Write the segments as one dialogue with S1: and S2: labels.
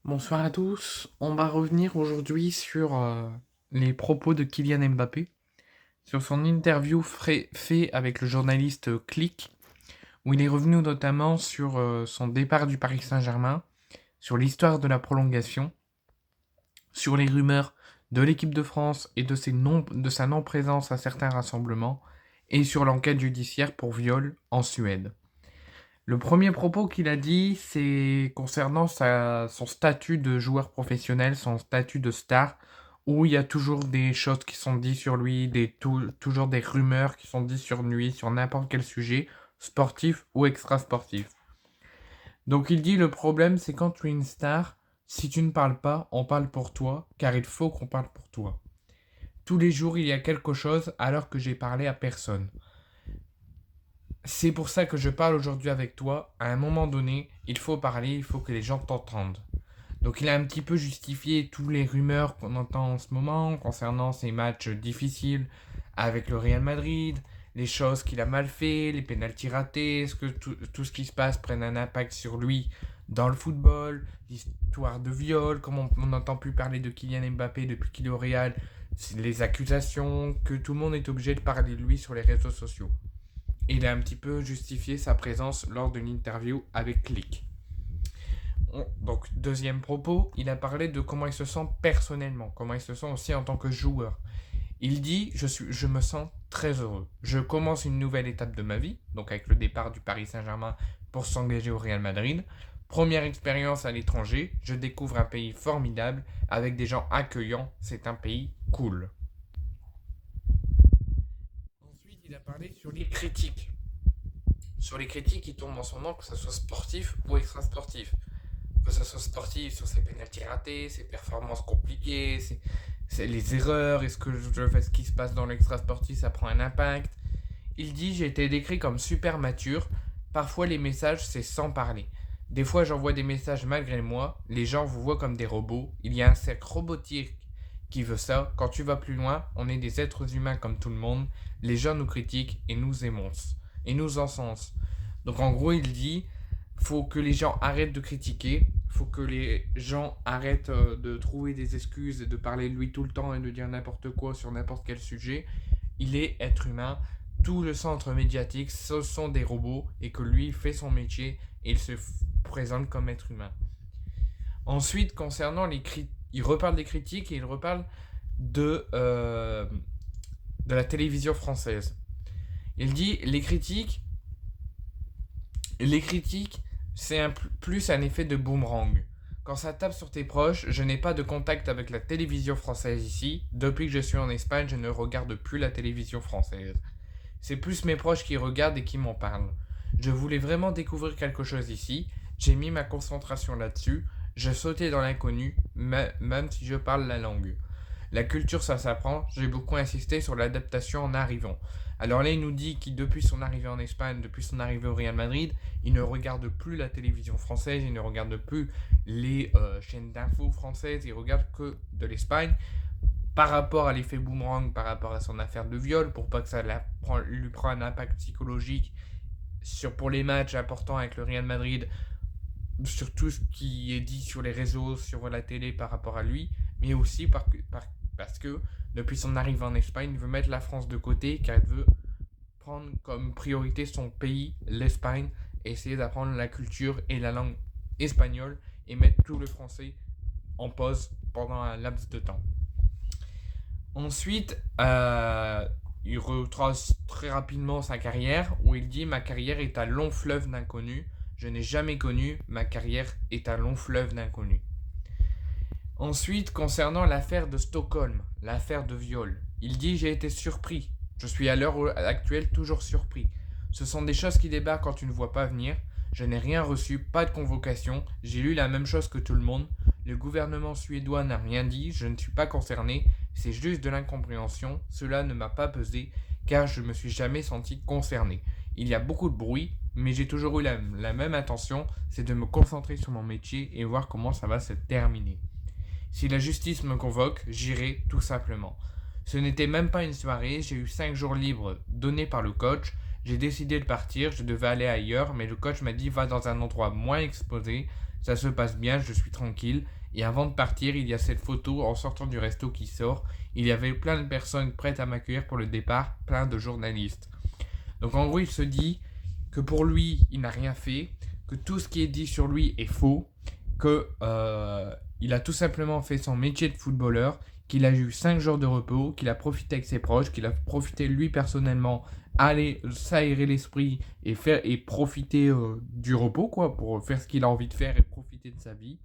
S1: Bonsoir à tous. On va revenir aujourd'hui sur les propos de Kylian Mbappé, sur son interview fait avec le journaliste Click, où il est revenu notamment sur son départ du Paris Saint-Germain, sur l'histoire de la prolongation, sur les rumeurs de l'équipe de France et de sa non-présence à certains rassemblements, et sur l'enquête judiciaire pour viol en Suède. Le premier propos qu'il a dit, c'est concernant son statut de joueur professionnel, son statut de star, où il y a toujours des choses qui sont dites sur lui, toujours des rumeurs qui sont dites sur lui, sur n'importe quel sujet, sportif ou extra-sportif. Donc il dit le problème, c'est quand tu es une star, si tu ne parles pas, on parle pour toi, car il faut qu'on parle pour toi. Tous les jours, il y a quelque chose alors que j'ai parlé à personne. C'est pour ça que je parle aujourd'hui avec toi. À un moment donné, il faut parler, il faut que les gens t'entendent. Donc il a un petit peu justifié toutes les rumeurs qu'on entend en ce moment concernant ces matchs difficiles avec le Real Madrid, les choses qu'il a mal fait, les pénaltys ratés, est-ce que tout ce qui se passe prenne un impact sur lui dans le football, l'histoire de viol, comment on n'entend plus parler de Kylian Mbappé depuis qu'il est au Real, les accusations, que tout le monde est obligé de parler de lui sur les réseaux sociaux. Il a un petit peu justifié sa présence lors d'une interview avec Click. Donc, deuxième propos, il a parlé de comment il se sent personnellement, comment il se sent aussi en tant que joueur. Il dit je me sens très heureux. Je commence une nouvelle étape de ma vie, donc avec le départ du Paris Saint-Germain pour s'engager au Real Madrid. Première expérience à l'étranger, je découvre un pays formidable avec des gens accueillants, c'est un pays cool. Ensuite, il a parlé sur les critiques. Sur les critiques qui tombent en son nom, que ce soit sportif ou extra-sportif. Que ce soit sportif sur ses pénaltys ratés, ses performances compliquées, c'est les erreurs, est-ce que je fais ce qui se passe dans l'extra-sportif, ça prend un impact. Il dit j'ai été décrit comme super mature, parfois les messages c'est sans parler. Des fois j'envoie des messages malgré moi, les gens vous voient comme des robots, il y a un cercle robotique qui veut ça, quand tu vas plus loin, on est des êtres humains comme tout le monde, les gens nous critiquent et nous émoncent, et nous encensent. Donc en gros il dit, faut que les gens arrêtent de critiquer, faut que les gens arrêtent de trouver des excuses et de parler de lui tout le temps et de dire n'importe quoi sur n'importe quel sujet. Il est être humain, tout le centre médiatique, ce sont des robots et que lui fait son métier et il se présente comme être humain. Ensuite, concernant les critiques, il reparle des critiques et il reparle de, euh, de la télévision française. Il dit les critiques, c'est plus un effet de boomerang. Quand ça tape sur tes proches, je n'ai pas de contact avec la télévision française ici. Depuis que je suis en Espagne, je ne regarde plus la télévision française. C'est plus mes proches qui regardent et qui m'en parlent. Je voulais vraiment découvrir quelque chose ici. J'ai mis ma concentration là-dessus. Je sautais dans l'inconnu, même si je parle la langue. La culture, ça s'apprend. J'ai beaucoup insisté sur l'adaptation en arrivant. Alors là, il nous dit que depuis son arrivée en Espagne, depuis son arrivée au Real Madrid, il ne regarde plus la télévision française, il ne regarde plus les chaînes d'infos françaises, il regarde que de l'Espagne. Par rapport à l'effet boomerang, par rapport à son affaire de viol, pour pas que ça lui prenne un impact psychologique pour les matchs importants avec le Real Madrid, sur tout ce qui est dit sur les réseaux, sur la télé par rapport à lui, mais aussi parce que depuis son arrivée en Espagne, il veut mettre la France de côté car il veut prendre comme priorité son pays, l'Espagne, et essayer d'apprendre la culture et la langue espagnole et mettre tout le français en pause pendant un laps de temps. Ensuite, il retrace très rapidement sa carrière où il dit ma carrière est un long fleuve d'inconnu. Je n'ai jamais connu, ma carrière est un long fleuve d'inconnu. Ensuite, concernant l'affaire de Stockholm, l'affaire de viol, il dit j'ai été surpris. Je suis à l'heure actuelle toujours surpris. Ce sont des choses qui débarquent quand tu ne vois pas venir. Je n'ai rien reçu, pas de convocation. J'ai lu la même chose que tout le monde. Le gouvernement suédois n'a rien dit. Je ne suis pas concerné. C'est juste de l'incompréhension. Cela ne m'a pas pesé car je ne me suis jamais senti concerné. Il y a beaucoup de bruit, mais j'ai toujours eu la même intention, c'est de me concentrer sur mon métier et voir comment ça va se terminer. Si la justice me convoque, j'irai tout simplement. Ce n'était même pas une soirée, j'ai eu 5 jours libres donnés par le coach. J'ai décidé de partir, je devais aller ailleurs, mais le coach m'a dit va dans un endroit moins exposé. ça se passe bien, je suis tranquille. Et avant de partir, il y a cette photo en sortant du resto qui sort. Il y avait plein de personnes prêtes à m'accueillir pour le départ, plein de journalistes. Donc en gros, il se dit que pour lui, il n'a rien fait, que tout ce qui est dit sur lui est faux, que il a tout simplement fait son métier de footballeur, qu'il a eu 5 jours de repos, qu'il a profité avec ses proches, qu'il a profité lui personnellement à aller s'aérer l'esprit et profiter du repos quoi, pour faire ce qu'il a envie de faire et profiter de sa vie.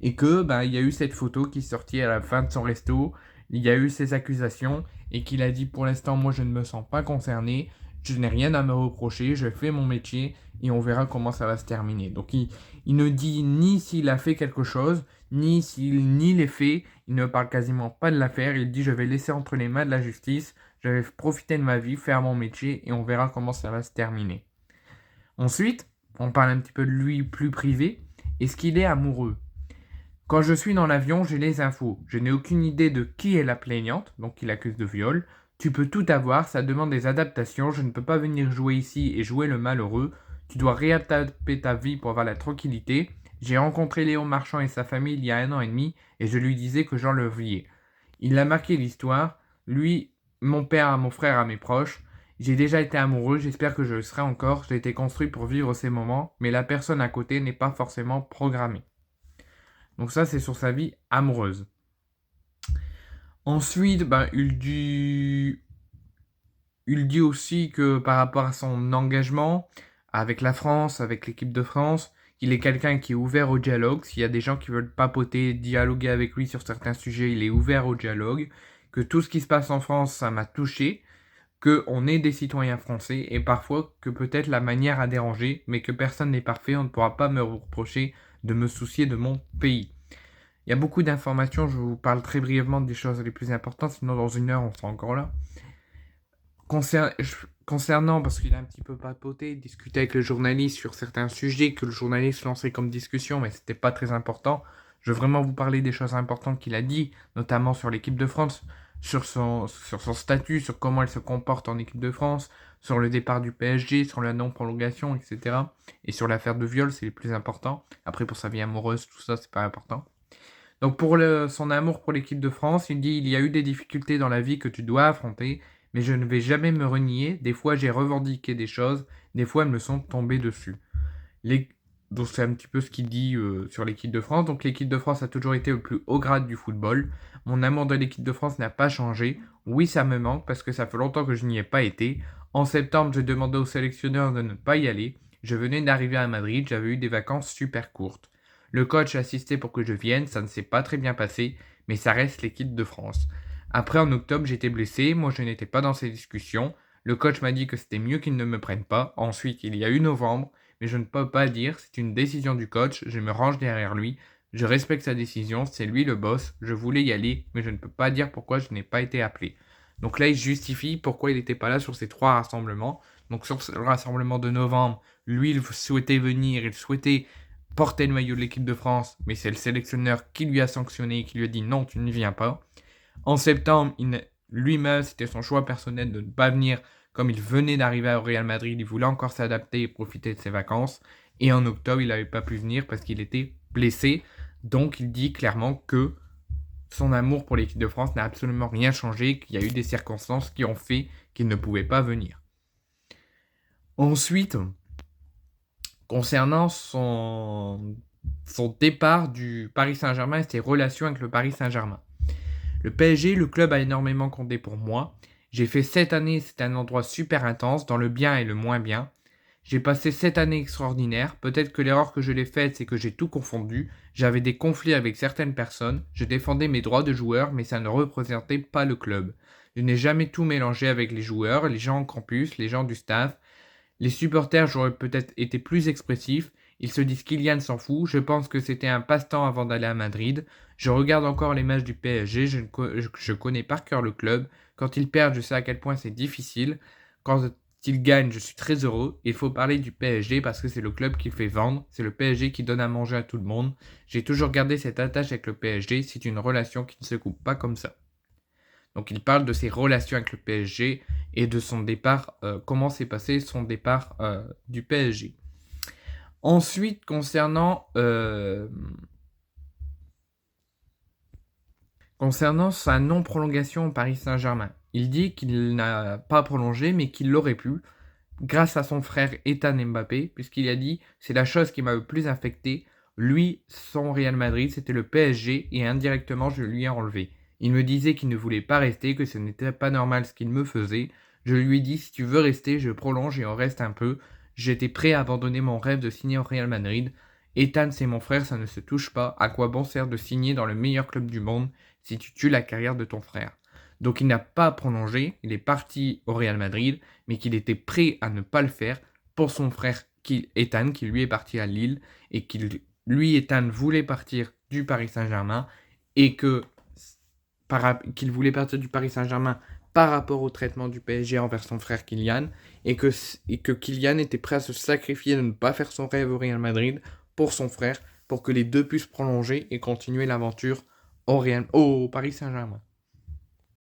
S1: Et que il y a eu cette photo qui est sortie à la fin de son resto, il y a eu ces accusations et qu'il a dit pour l'instant moi je ne me sens pas concerné, je n'ai rien à me reprocher, je fais mon métier et on verra comment ça va se terminer. Donc il ne dit ni s'il a fait quelque chose, ni s'il nie les faits, il ne parle quasiment pas de l'affaire, il dit je vais laisser entre les mains de la justice, je vais profiter de ma vie, faire mon métier et on verra comment ça va se terminer. Ensuite, on parle un petit peu de lui plus privé. Est-ce qu'il est amoureux? Quand je suis dans l'avion, j'ai les infos. Je n'ai aucune idée de qui est la plaignante, donc qui l'accuse de viol. Tu peux tout avoir, ça demande des adaptations. Je ne peux pas venir jouer ici et jouer le malheureux. Tu dois réadapter ta vie pour avoir la tranquillité. J'ai rencontré Léon Marchand et sa famille il y a 1 an et demi et je lui disais que j'en l'enviais. Il a marqué l'histoire. Lui, mon père, mon frère, à mes proches. J'ai déjà été amoureux, j'espère que je le serai encore. J'ai été construit pour vivre ces moments, mais la personne à côté n'est pas forcément programmée. Donc ça, c'est sur sa vie amoureuse. Ensuite, il dit aussi que par rapport à son engagement avec la France, avec l'équipe de France, qu'il est quelqu'un qui est ouvert au dialogue. S'il y a des gens qui veulent papoter, dialoguer avec lui sur certains sujets, il est ouvert au dialogue. Que tout ce qui se passe en France, ça m'a touché. Qu'on est des citoyens français et parfois que peut-être la manière a dérangé, mais que personne n'est parfait, on ne pourra pas me reprocher de me soucier de mon pays. Il y a beaucoup d'informations, je vous parle très brièvement des choses les plus importantes, sinon dans 1 heure on sera encore là. Concernant, parce qu'il a un petit peu papoté, discuté avec le journaliste sur certains sujets que le journaliste lançait comme discussion, mais c'était pas très important. Je veux vraiment vous parler des choses importantes qu'il a dit, notamment sur l'équipe de France, sur son statut, sur comment elle se comporte en équipe de France, sur le départ du PSG, sur la non-prolongation, etc. Et sur l'affaire de viol, c'est les plus importants. Après, pour sa vie amoureuse, tout ça, c'est pas important. Donc pour son amour pour l'équipe de France, il dit il y a eu des difficultés dans la vie que tu dois affronter, mais je ne vais jamais me renier. Des fois j'ai revendiqué des choses, des fois elles me sont tombées dessus. Donc c'est un petit peu ce qu'il dit sur l'équipe de France. Donc l'équipe de France a toujours été le plus haut grade du football. Mon amour de l'équipe de France n'a pas changé. Oui, ça me manque parce que ça fait longtemps que je n'y ai pas été. En septembre, j'ai demandé au sélectionneur de ne pas y aller. Je venais d'arriver à Madrid, j'avais eu des vacances super courtes. Le coach a assisté pour que je vienne, ça ne s'est pas très bien passé, mais ça reste l'équipe de France. Après, en octobre, j'étais blessé, moi je n'étais pas dans ces discussions. Le coach m'a dit que c'était mieux qu'il ne me prenne pas. Ensuite, il y a eu novembre, mais je ne peux pas dire, c'est une décision du coach, je me range derrière lui. Je respecte sa décision, c'est lui le boss, je voulais y aller, mais je ne peux pas dire pourquoi je n'ai pas été appelé. Donc là, il justifie pourquoi il n'était pas là sur ces 3 rassemblements. Donc sur le rassemblement de novembre, lui, il souhaitait venir, il souhaitait porter le maillot de l'équipe de France, mais c'est le sélectionneur qui lui a sanctionné, qui lui a dit non, tu ne viens pas. En septembre, lui-même, c'était son choix personnel de ne pas venir, comme il venait d'arriver au Real Madrid, il voulait encore s'adapter et profiter de ses vacances. Et en octobre, il n'avait pas pu venir parce qu'il était blessé. Donc il dit clairement que son amour pour l'équipe de France n'a absolument rien changé, qu'il y a eu des circonstances qui ont fait qu'il ne pouvait pas venir. Ensuite, concernant son départ du Paris Saint-Germain et ses relations avec le Paris Saint-Germain. Le PSG, le club a énormément compté pour moi. J'ai fait 7 années, c'était un endroit super intense, dans le bien et le moins bien. J'ai passé 7 années extraordinaires. Peut-être que l'erreur que je l'ai faite, c'est que j'ai tout confondu. J'avais des conflits avec certaines personnes. Je défendais mes droits de joueur, mais ça ne représentait pas le club. Je n'ai jamais tout mélangé avec les joueurs, les gens en campus, les gens du staff. Les supporters, j'aurais peut-être été plus expressif. Ils se disent Kylian s'en fout. Je pense que c'était un passe-temps avant d'aller à Madrid. Je regarde encore les matchs du PSG. Je connais par cœur le club. Quand ils perdent, je sais à quel point c'est difficile. Quand ils gagnent, je suis très heureux. Il faut parler du PSG parce que c'est le club qui fait vendre. C'est le PSG qui donne à manger à tout le monde. J'ai toujours gardé cette attache avec le PSG. C'est une relation qui ne se coupe pas comme ça. Donc il parle de ses relations avec le PSG et de son départ, comment s'est passé son départ du PSG. Ensuite, concernant sa non-prolongation au Paris Saint-Germain, il dit qu'il n'a pas prolongé, mais qu'il l'aurait pu, grâce à son frère Ethan Mbappé, puisqu'il a dit « C'est la chose qui m'a le plus affecté. Lui, son Real Madrid, c'était le PSG, et indirectement, je lui ai enlevé. Il me disait qu'il ne voulait pas rester, que ce n'était pas normal ce qu'il me faisait. Je lui ai dit « Si tu veux rester, je prolonge et on reste un peu. » J'étais prêt à abandonner mon rêve de signer au Real Madrid. Ethan, c'est mon frère, ça ne se touche pas. À quoi bon sert de signer dans le meilleur club du monde si tu tues la carrière de ton frère? Donc il n'a pas prolongé, il est parti au Real Madrid, mais qu'il était prêt à ne pas le faire pour son frère Ethan, qui lui est parti à Lille, et lui, Ethan, voulait partir du Paris Saint-Germain, et qu'il voulait partir du Paris Saint-Germain par rapport au traitement du PSG envers son frère Kylian, et que Kylian était prêt à se sacrifier de ne pas faire son rêve au Real Madrid pour son frère, pour que les deux puissent prolonger et continuer l'aventure au Paris Saint-Germain.